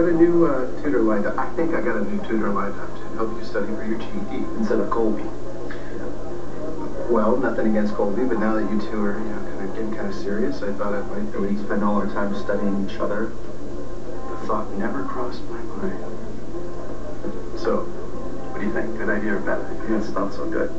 got a new tutor lined up. I think I got a new tutor lined up to help you study for your GED instead of Colby. Well, nothing against Colby, but now that you two are, getting kind of serious, I thought I might at least spend all our time studying each other. The thought never crossed my mind. So, what do you think? Good idea or bad idea? It's not so good.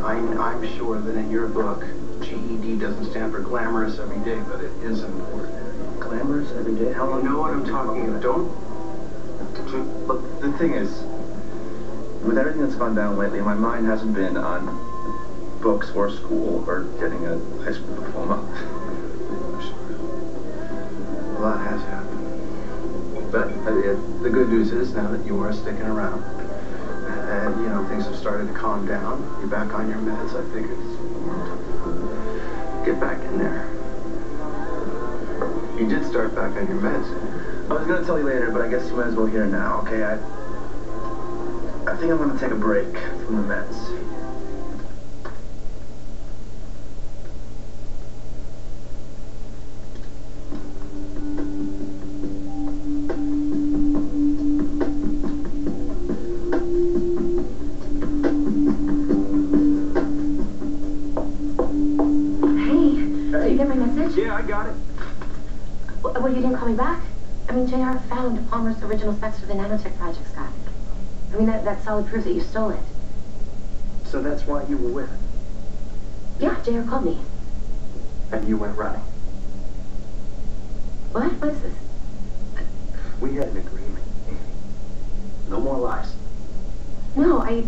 I'm sure that in your book, GED doesn't stand for glamorous every day, but it is important. Glamorous every day? How long? You know what I'm talking about? Don't. Look, the thing is, with everything that's gone down lately, my mind hasn't been on books or school or getting a high school diploma. A lot has happened. But the good news is now that you are sticking around, and things have started to calm down, you're back on your meds, I think it's get back in there. You did start back on your meds. I was gonna tell you later, but I guess you might as well hear now, okay? I think I'm gonna take a break from the meds. Yeah, I got it. Well, you didn't call me back? I mean, JR found Palmer's original specs for the nanotech project, Scott. I mean, that solid proves that you stole it. So that's why you were with him? Yeah, JR called me. And you went running? What? What is this? We had an agreement, Amy. No more lies. No, I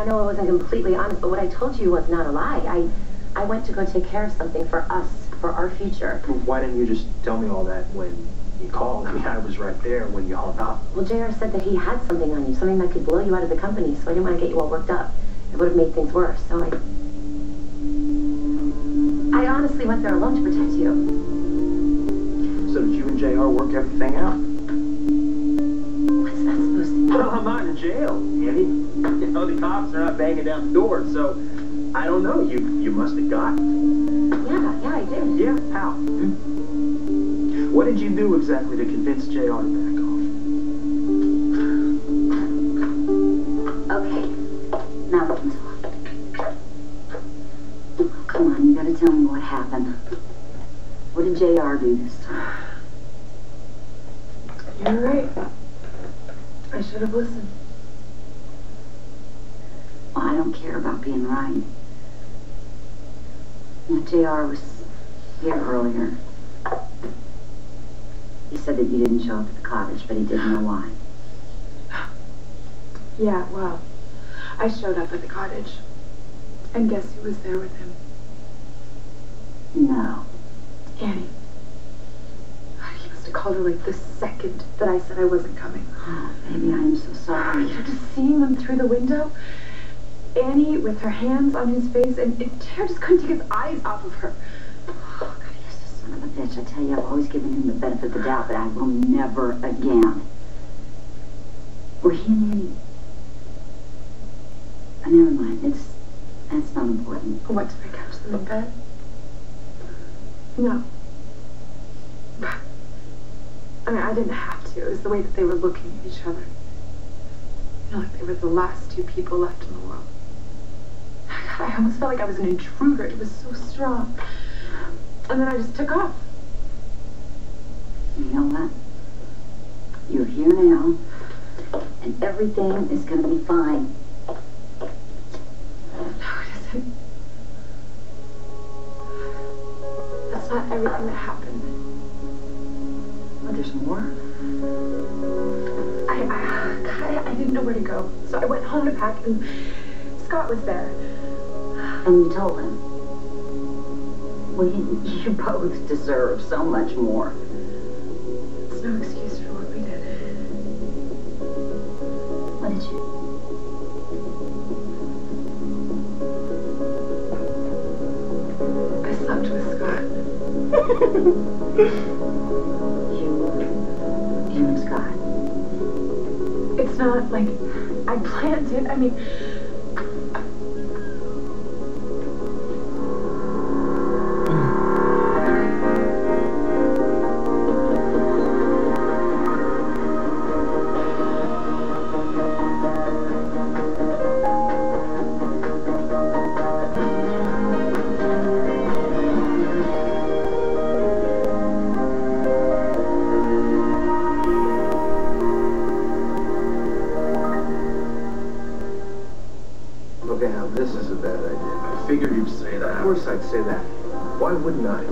know I wasn't completely honest, but what I told you was not a lie. I went to go take care of something for us, for our future. Why didn't you just tell me all that when you called? I mean, I was right there when you hung up. Well, JR said that he had something on you, something that could blow you out of the company, so I didn't want to get you all worked up. It would have made things worse, so I honestly went there alone to protect you. So did you and JR work everything out? What's that supposed to mean? Well, I'm not in jail, Annie. The cops are not banging down the door, so I don't know. You must have got it. Yeah, I did. Yeah, how? What did you do exactly to convince JR to back off? Okay, now we can talk. Come on, you gotta tell me what happened. What did JR do this time? You're right. I should have listened. Well, I don't care about being right. When JR was here earlier, he said that you didn't show up at the cottage, but he didn't know why. Yeah, well, I showed up at the cottage. And guess who was there with him? No. Annie. He must have called her like the second that I said I wasn't coming. Oh, baby, I am so sorry. Just seeing them through the window, Annie with her hands on his face, and JR just couldn't take his eyes off of her. Oh, God, he's the son of a bitch. I tell you, I've always given him the benefit of the doubt, but I will never again. Were he and Annie... never mind, that's not important. What, did I catch them in bed? No. I mean, I didn't have to. It was the way that they were looking at each other. Like they were the last two people left in the world. God, I almost felt like I was an intruder. It was so strong. And then I just took off. You know what? You're here now, and everything is going to be fine. No, it isn't. That's not everything that happened. Oh, there's more? I didn't know where to go, so I went home to pack, and Scott was there. And you told him? Well, you both deserve so much more. It's no excuse for what we did. What did you? I slept with Scott. You and Scott? It's not like I planned it. I mean... say that? Why wouldn't I?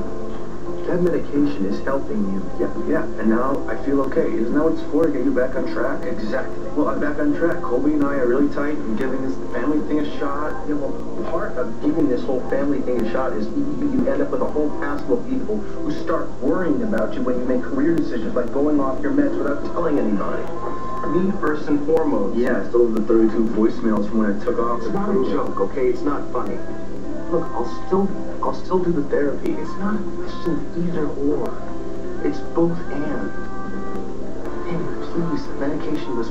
That medication is helping you. Yeah, and now I feel okay. Isn't that what it's for? To get you back on track? Exactly. Well, I'm back on track. Colby and I are really tight and giving this family thing a shot. You know, part of giving this whole family thing a shot is you end up with a whole passel of people who start worrying about you when you make career decisions, like going off your meds without telling anybody. Me first and foremost. Yeah, those are the 32 voicemails from when I took off. It's not a joke, okay? It's not funny. Look, I'll still do the therapy. It's not a question of either or. It's both and. And please, the medication was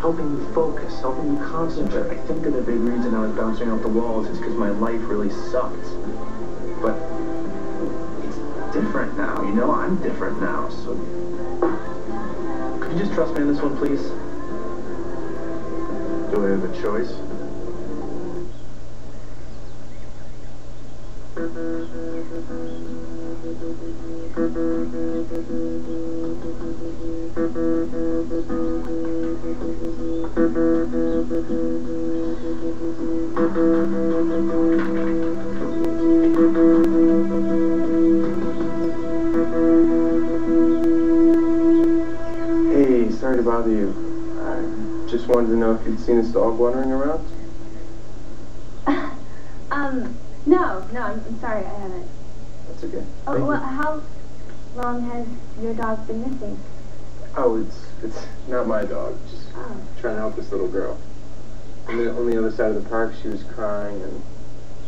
helping you focus, helping you concentrate. I think that the big reason I was bouncing off the walls is because my life really sucked. But it's different now, you know? I'm different now, so... Could you just trust me on this one, please? Do I have a choice? Hey, sorry to bother you. I just wanted to know if you'd seen this dog wandering around. No, I'm sorry, I haven't. That's okay. Oh, Thank well, you. how long has your dog been missing? Oh, it's not my dog. Just trying to help this little girl. On the other side of the park, she was crying and...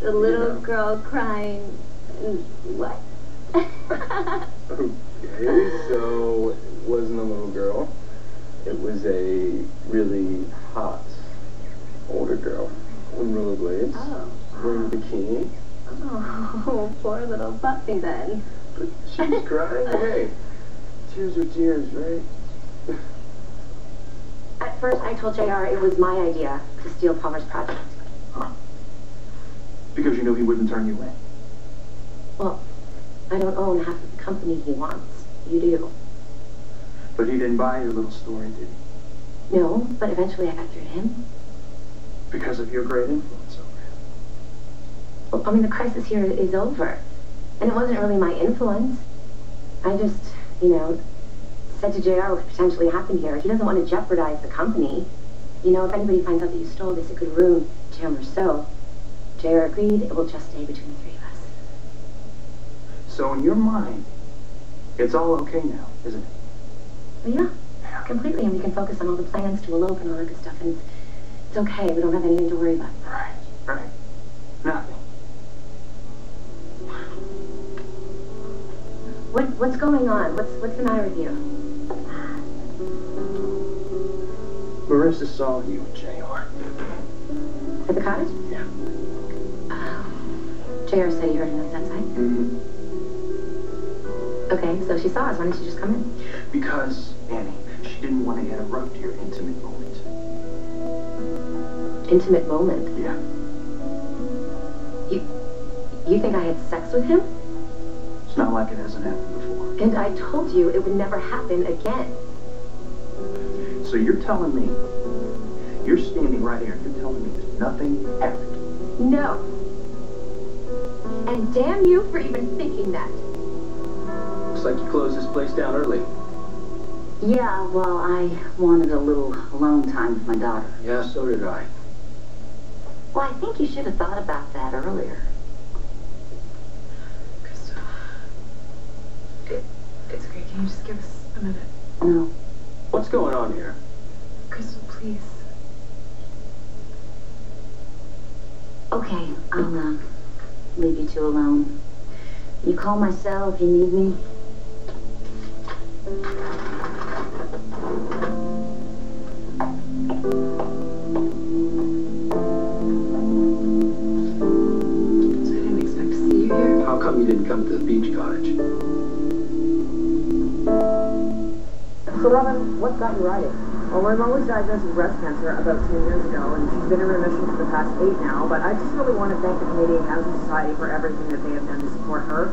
The little girl crying... What? Okay, so it wasn't a little girl. It was a really hot older girl in rollerblades, wearing a bikini. Oh, poor little puppy then. But she was crying. Hey, tears are tears, right? At first, I told JR it was my idea to steal Palmer's project. Huh. Because you knew he wouldn't turn you in. Well, I don't own half of the company he wants. You do. But he didn't buy your little story, did he? No, but eventually I got through to him. Because of your great influence over him. Well, I mean, the crisis here is over. And it wasn't really my influence. I just, said to JR what could potentially happen here. He doesn't want to jeopardize the company. If anybody finds out that you stole this, it could ruin Jim or so. JR agreed it will just stay between the three of us. So in your mind, it's all okay now, isn't it? Well, yeah, completely. And we can focus on all the plans to elope and all that good stuff. And it's okay. We don't have anything to worry about. Right. Nothing. What's going on? What's the matter with you? Marissa saw you and JR. At the cottage? Yeah. JR said he heard a noise outside. Mm-hmm. Okay, so she saw us. Why didn't she just come in? Because, Annie, she didn't want to interrupt your intimate moment. Intimate moment? Yeah. You think I had sex with him? It's not like it hasn't happened before. And I told you it would never happen again. So you're telling me, you're standing right here and you're telling me that nothing happened? No. And damn you for even thinking that. Looks like you closed this place down early. Yeah, well, I wanted a little alone time with my daughter. Yeah, so did I. Well, I think you should have thought about that earlier. Crystal. It's great. Can you just give us a minute? No. What's going on here? Crystal, please. Okay, I'll leave you two alone. You call my cell if you need me. I didn't expect to see you here. How come you didn't come to the beach cottage? So, Robin, what's got you writing? Well, my mom was diagnosed with breast cancer about 10 years ago, and she's been in remission for the past 8 now, but I just really want to thank the Canadian Cancer Society for everything that they have done to support her.